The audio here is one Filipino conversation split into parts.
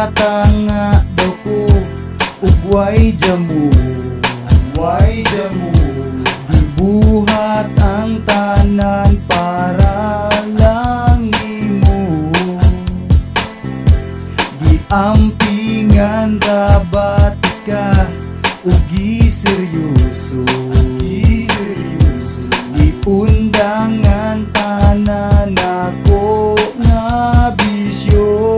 Nagpatanga daw ko ug way jamu, way jamu. Gibuhat ang tanan para lang nimo. Giampingan dapat ka ug giseryoso, giseryoso. Giundangan tanan ako nga bisyo.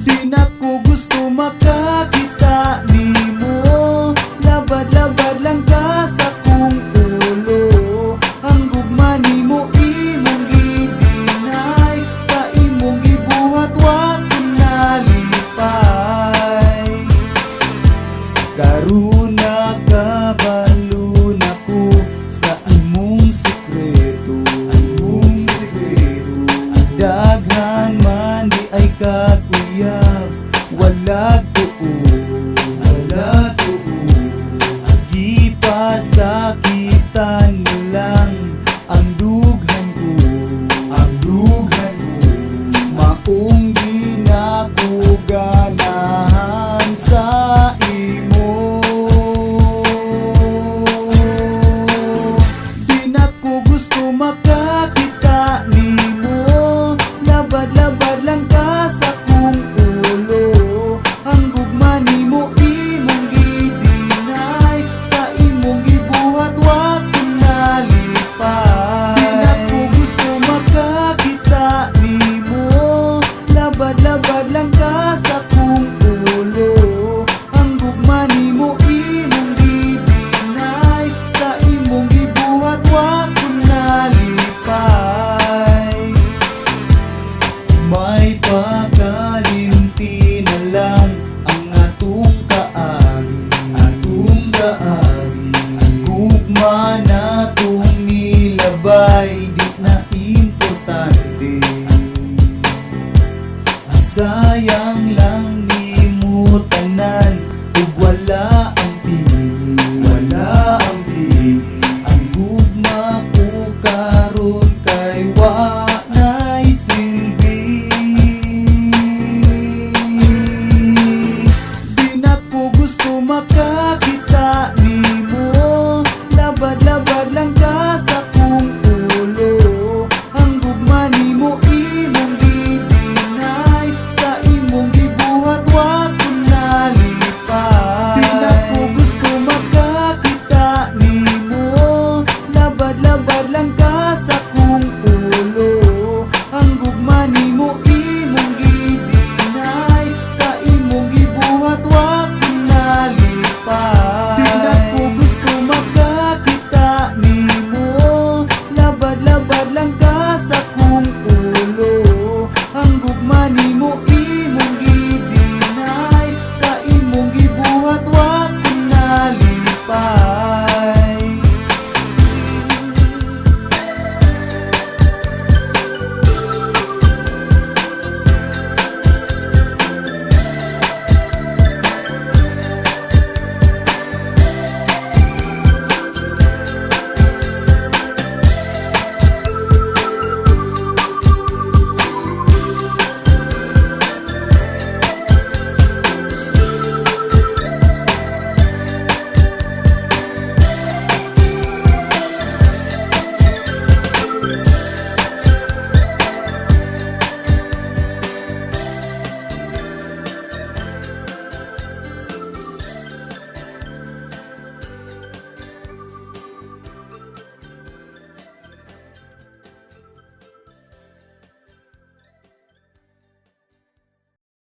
Di na ko gusto makakita nimo, labad-labad lang ka sa kong ulo. Ang gugma nimo imong gidinay, sa imong gibuhat wa ko nalipay. Karon nakabalo na ko sa imong sekreto, imong sekreto. Daghan man di ay kakuyab, wala tuod, wala tuod. Gipasakitan mo lang ang dughan ko, ang dughan ko. Maong di na ko ganahan sa imo. Di na ko gusto makakita nimo, labad-labad lang ka sa kong ulo. Ang gugma nimo imong gidinay, sa imong gibuhat wa ko nalipay. Di na ko gusto makakita nimo, labad-labad lang ka sa kong ulo. Ang gugma nimo imong gidinay, sa imong gibuhat wa ko nalipay. May pakalimti na lang ang atong kaagi, atong kaagi. Gugma na tong nilabay, di na importante. Sayang lang nimo tanan ug wala ang pili, wala ang pili. Ang gugma ko karon kay wa na'y silbi. Di na ko gusto makakita nimo, labad-labad lang ka sa